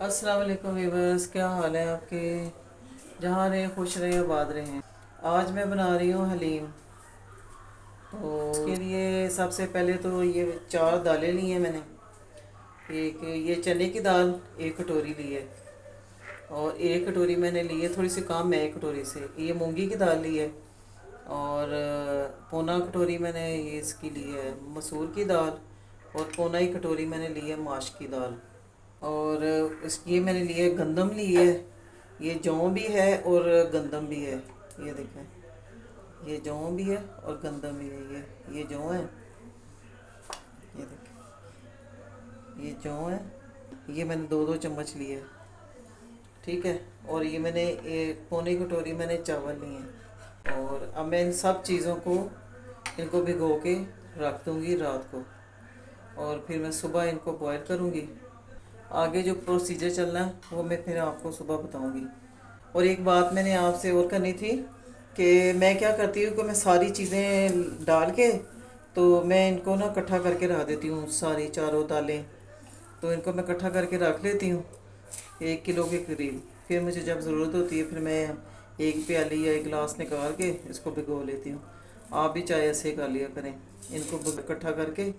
अस्सलाम वालेकुम व्यूवर्स, क्या हाल है आपके। जहाँ रहें खुश रहें आबाद रहें। आज मैं बना रही हूँ हलीम। तो इसके लिए सबसे पहले तो ये 4 दालें ली हैं मैंने। एक ये चने की दाल 1 कटोरी ली है, और 1 कटोरी मैंने ली है, थोड़ी सी कम है 1 कटोरी से। ये मूंगी की दाल ली है, और पौना कटोरी मैंने ये इसकी ली है मसूर की दाल, और पौना ही कटोरी मैंने ली है माश की दाल। और इसकी मैंने लिए गंदम ली है। ये जौ भी है और गंदम भी है। ये देखें, ये जौ भी है और गंदम भी है। ये जौ है, ये देखें, ये जौ है। ये मैंने 2-2 चम्मच लिए, ठीक है। और ये मैंने एक पौनी कटोरी मैंने चावल लिए हैं। और अब मैं इन सब चीज़ों को इनको भिगो के रख दूँगी रात को, और फिर मैं सुबह इनको बॉयल करूँगी। आगे जो प्रोसीजर चलना है वो मैं फिर आपको सुबह बताऊंगी। और एक बात मैंने आपसे और करनी थी कि मैं क्या करती हूँ कि मैं सारी चीज़ें डाल के, तो मैं इनको ना इकट्ठा करके रख देती हूँ, सारी चारों दालें। तो इनको मैं इकट्ठा करके रख लेती हूँ 1 किलो के करीब। फिर मुझे जब ज़रूरत होती है फिर मैं एक प्याली या एक गिलास निकाल के इसको भिगो लेती हूँ। आप भी चाहे ऐसे कर लिया करें, इनको इकट्ठा करके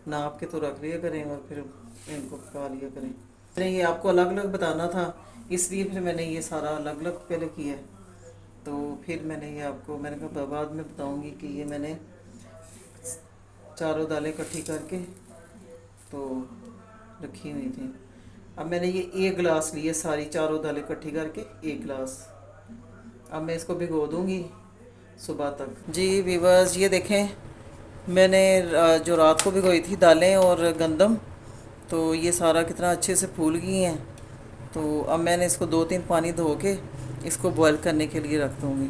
नाप के तो रख लिया करें, और फिर इनको पका लिया करें। मैंने ये आपको अलग अलग बताना था, इसलिए फिर मैंने ये सारा अलग अलग पहले किया है। तो फिर मैंने ये आपको मैंने कहा बाद में बताऊंगी कि ये मैंने चारों दालें इकट्ठी करके तो रखी हुई थी। अब मैंने ये 1 गिलास लिए, सारी चारों दालें इकट्ठी करके 1 गिलास। अब मैं इसको भिगो दूंगी सुबह तक। जी वीवर्स, ये देखें, मैंने जो रात को भिगोई थी दालें और गंदम, तो ये सारा कितना अच्छे से फूल गई हैं। तो अब मैंने इसको 2-3 पानी धो के इसको बॉयल करने के लिए रख दूँगी।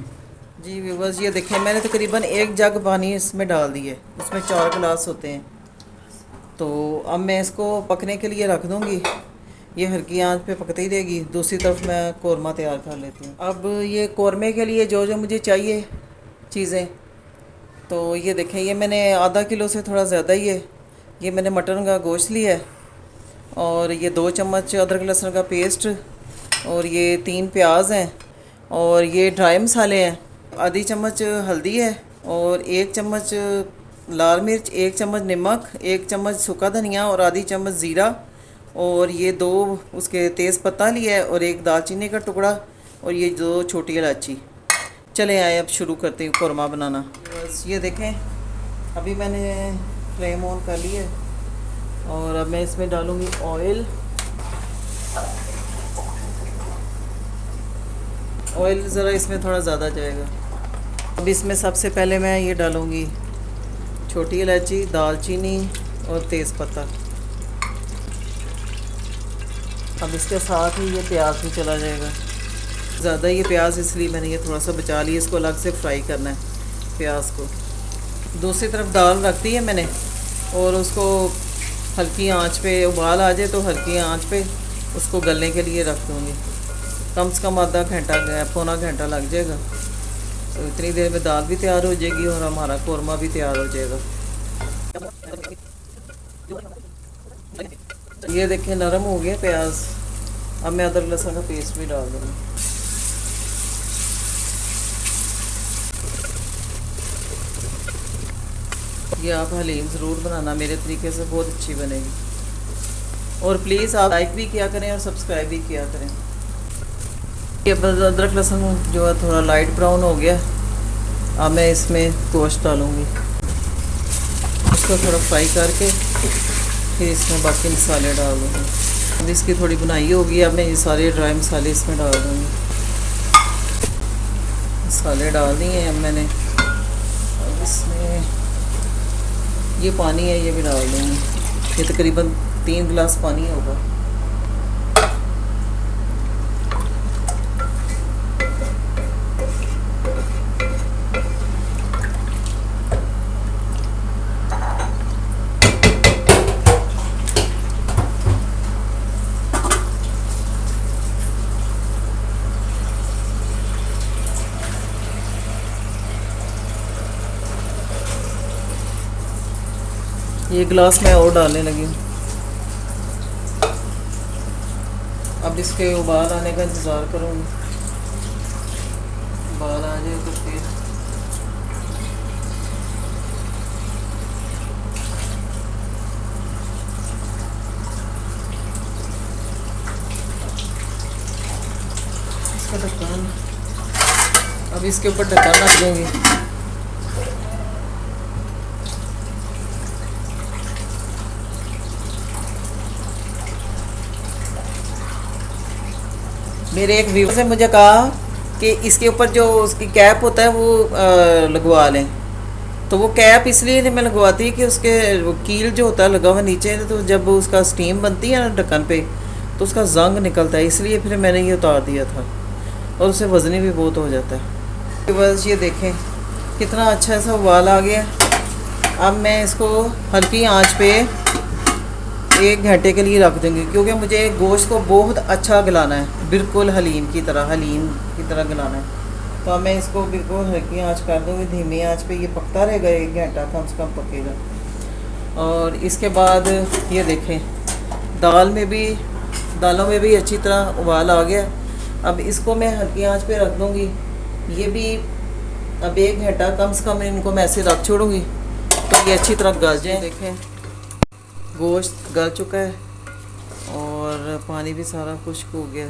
जी व्यूवर्स, ये देखें, मैंने तकरीबन 1 जग पानी इसमें डाल दी है। इसमें 4 गिलास होते हैं। तो अब मैं इसको पकने के लिए रख दूँगी। ये हल्की आंच पे पकती ही रहेगी। दूसरी तरफ मैं कौरमा तैयार कर लेती हूँ। अब ये कौरमे के लिए जो जो मुझे चाहिए चीज़ें, तो ये देखें, ये मैंने आधा किलो से थोड़ा ज़्यादा ही है। ये मैंने मटन का गोश्त लिया है, और ये 2 चम्मच अदरक लहसुन का पेस्ट, और ये 3 प्याज हैं, और ये ड्राई मसाले हैं। आधी चम्मच हल्दी है, और 1 चम्मच लाल मिर्च, 1 चम्मच नमक, 1 चम्मच सूखा धनिया, और आधी चम्मच ज़ीरा, और ये 2 उसके तेज़ पत्ता लिया है, और 1 दालचीनी का टुकड़ा, और ये 2 छोटी इलायची। चले आए, अब शुरू करते हैं कौरमा बनाना। बस ये देखें, अभी मैंने फ्लेम ऑन कर ली है, और अब मैं इसमें डालूँगी ऑयल। ऑयल ज़रा इसमें थोड़ा ज़्यादा जाएगा। अब इसमें सबसे पहले मैं ये डालूँगी छोटी इलायची, दालचीनी और तेज़पत्ता। अब इसके साथ ही ये प्याज भी चला जाएगा। ज़्यादा ये प्याज इसलिए मैंने ये थोड़ा सा बचा लिया, इसको अलग से फ्राई करना है प्याज को। दूसरी तरफ दाल रख दी है मैंने, और उसको हल्की आंच पे उबाल आ जाए तो हल्की आंच पे उसको गलने के लिए रख दूँगी। कम से कम आधा घंटा, पौना घंटा लग जाएगा। तो इतनी देर में दाल भी तैयार हो जाएगी और हमारा कौरमा भी तैयार हो जाएगा। ये देखें, नरम हो गया प्याज। अब मैं अदरक लहसुन का पेस्ट भी डाल दूँगी। ये आप हलीम ज़रूर बनाना, मेरे तरीके से बहुत अच्छी बनेगी। और प्लीज़ आप लाइक भी किया करें और सब्सक्राइब भी किया करें। ये अदरक लहसुन जो है थोड़ा लाइट ब्राउन हो गया। अब मैं इसमें गोश्त डालूँगी, उसको थोड़ा फ्राई करके फिर इसमें बाकी मसाले डाल दूँगी। अब इसकी थोड़ी बुनाई होगी। अब मैं ये सारे ड्राई मसाले इसमें डाल दूँगी। मसाले डाल दिए हैं अब मैंने। अब इसमें ये पानी है, ये भी डाल दूँगी। ये तकरीबन 3 गिलास पानी होगा। ये गिलास मैं और डालने लगी हूँ। अब इसके उबाल आने का इंतज़ार करूँगी। उबाल आ जाए तो फिर इसका ढक्कन, अब इसके ऊपर ढक्कन रख दूँगी। मेरे एक व्यूअर ने मुझे कहा कि इसके ऊपर जो उसकी कैप होता है वो लगवा लें। तो वो कैप इसलिए नहीं मैं लगवाती कि उसके वो कील जो होता है लगा हुआ नीचे, तो जब उसका स्टीम बनती है ना ढक्कन पे तो उसका जंग निकलता है, इसलिए फिर मैंने ये उतार दिया था। और उससे वज़नी भी बहुत हो जाता है। तो बस ये देखें कितना अच्छा सा उबाल आ गया। अब मैं इसको हल्की आंच पे 1 घंटे के लिए रख दूँगी, क्योंकि मुझे गोश्त को बहुत अच्छा गलाना है, बिल्कुल हलीम की तरह गलाना है। तो अब मैं इसको बिल्कुल हल्की आंच कर दूँगी, धीमी आंच पे ये पकता रहेगा, 1 घंटा कम से कम पकेगा। और इसके बाद ये देखें दालों में भी अच्छी तरह उबाल आ गया। अब इसको मैं हल्की आंच पे रख दूँगी। ये भी अब 1 घंटा कम से कम इनको मैं ऐसे रख छोड़ूँगी तो ये अच्छी तरह गल जाए। देखें गोश्त गल चुका है और पानी भी सारा खुश्क हो गया।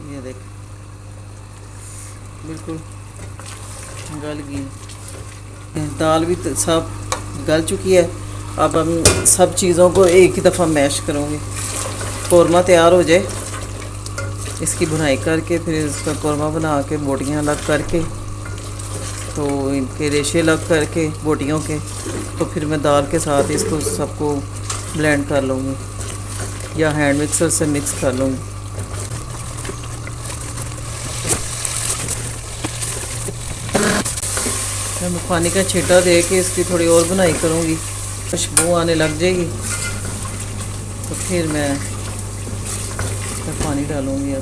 ये देख बिल्कुल गल गई, दाल भी सब गल चुकी है। अब हम सब चीज़ों को एक ही दफ़ा मैश करूँगी। कौरमा तैयार हो जाए, इसकी भुनाई करके फिर इसका कौरमा बना के बोटियाँ अलग करके, तो इनके रेशे अलग करके बोटियों के, तो फिर मैं दाल के साथ इसको सबको ब्लेंड कर लूँगी या हैंड मिक्सर से मिक्स कर लूँगी। मैं पानी का छींटा दे के इसकी थोड़ी और बुनाई करूँगी, खुशबू आने लग जाएगी तो फिर मैं पानी डालूँगी।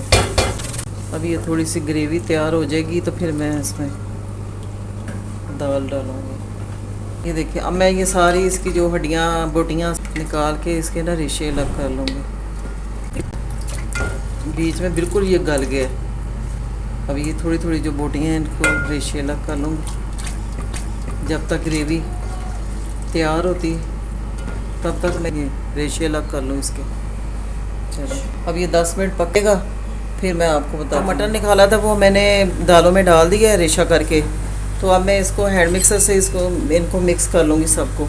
अब ये थोड़ी सी ग्रेवी तैयार हो जाएगी तो फिर मैं इसमें दाल डालूँगी। ये देखिए अब मैं ये सारी इसकी जो हड्डियाँ बोटियाँ निकाल के इसके ना रेशे अलग कर लूँगी। बीच में बिल्कुल ये गल गया। अब ये थोड़ी थोड़ी जो बोटियाँ हैं इनको रेशे अलग कर लूँगी। जब तक ग्रेवी तैयार होती तब तक मैं ये रेशे अलग कर लूँ इसके। चलो अब ये 10 मिनट पकेगा फिर मैं आपको बता। मटन निकाला था वो मैंने दालों में डाल दिया है रेशा करके। तो अब मैं इसको हैंड मिक्सर से इनको मिक्स कर लूँगी सबको।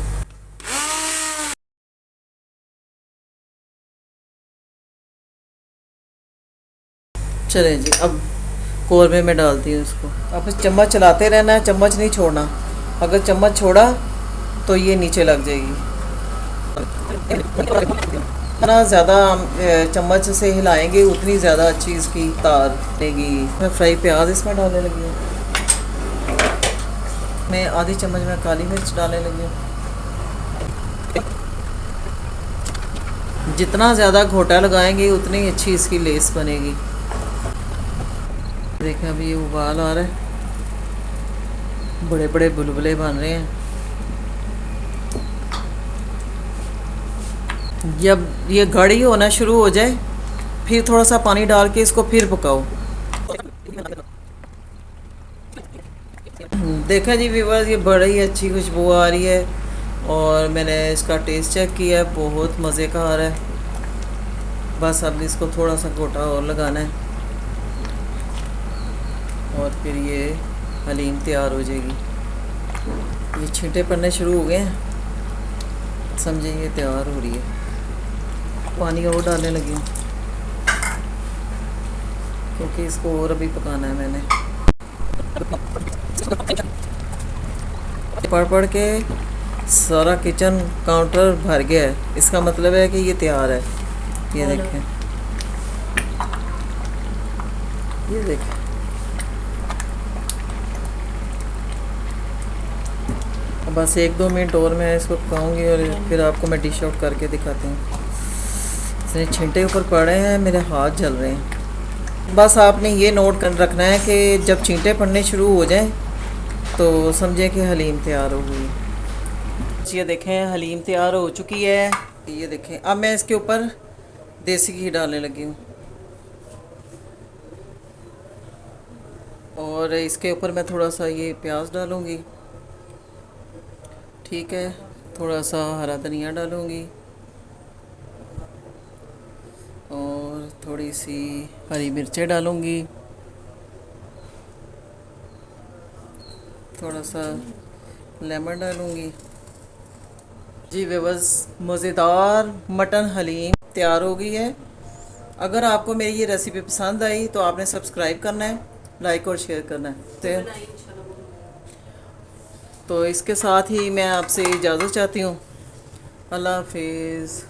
चलें जी, अब कौरमे में डालती हूँ इसको। अब चम्मच चलाते रहना है, चम्मच नहीं छोड़ना। अगर चम्मच छोड़ा तो ये नीचे लग जाएगी। जितना ज़्यादा चम्मच से हिलाएंगे उतनी ज़्यादा अच्छी इसकी तार लेगी। मैं फ्राई प्याज इसमें डालने लगी हूँ। मैं आधी चम्मच में काली मिर्च डालने लगी हूँ। जितना ज़्यादा घोटा लगाएंगे उतनी अच्छी इसकी लेस बनेगी। देखें अभी ये उबाल आ रहा है, बड़े बड़े बुलबुले बन रहे हैं। जब ये गाढ़ी होना शुरू हो जाए फिर थोड़ा सा पानी डाल के इसको फिर पकाओ। देखा जी व्यूअर्स, ये बड़ी अच्छी खुशबू आ रही है और मैंने इसका टेस्ट चेक किया है, बहुत मज़े का आ रहा है। बस अब इसको थोड़ा सा गोटा और लगाना है और फिर ये हलीम तैयार हो जाएगी। ये छींटे पड़ने शुरू हो गए हैं, समझे ये तैयार हो रही है। पानी और डालने लगी हूँ क्योंकि इसको और अभी पकाना है मैंने। पढ़ के सारा किचन काउंटर भर गया है, इसका मतलब है कि ये तैयार है। ये देखें, ये देखें। बस 1-2 मिनट और मैं इसको पकाऊंगी और फिर आपको मैं डिश आउट करके दिखाती हूँ। इतने छींटे ऊपर पड़े हैं, मेरे हाथ जल रहे हैं। बस आपने ये नोट कर रखना है कि जब छींटे पड़ने शुरू हो जाएं तो समझें कि हलीम तैयार हो गई। ये देखें हलीम तैयार हो चुकी है। ये देखें अब मैं इसके ऊपर देसी घी डालने लगी हूँ। और इसके ऊपर मैं थोड़ा सा ये प्याज डालूँगी, ठीक है। थोड़ा सा हरा धनिया डालूँगी और थोड़ी सी हरी मिर्चें डालूँगी, थोड़ा सा लेमन डालूँगी। जी व्यूअर्स, मज़ेदार मटन हलीम तैयार हो गई है। अगर आपको मेरी ये रेसिपी पसंद आई तो आपने सब्सक्राइब करना है, लाइक और शेयर करना है। तो इसके साथ ही मैं आपसे इजाज़त चाहती हूँ। अल्लाह हाफिज़।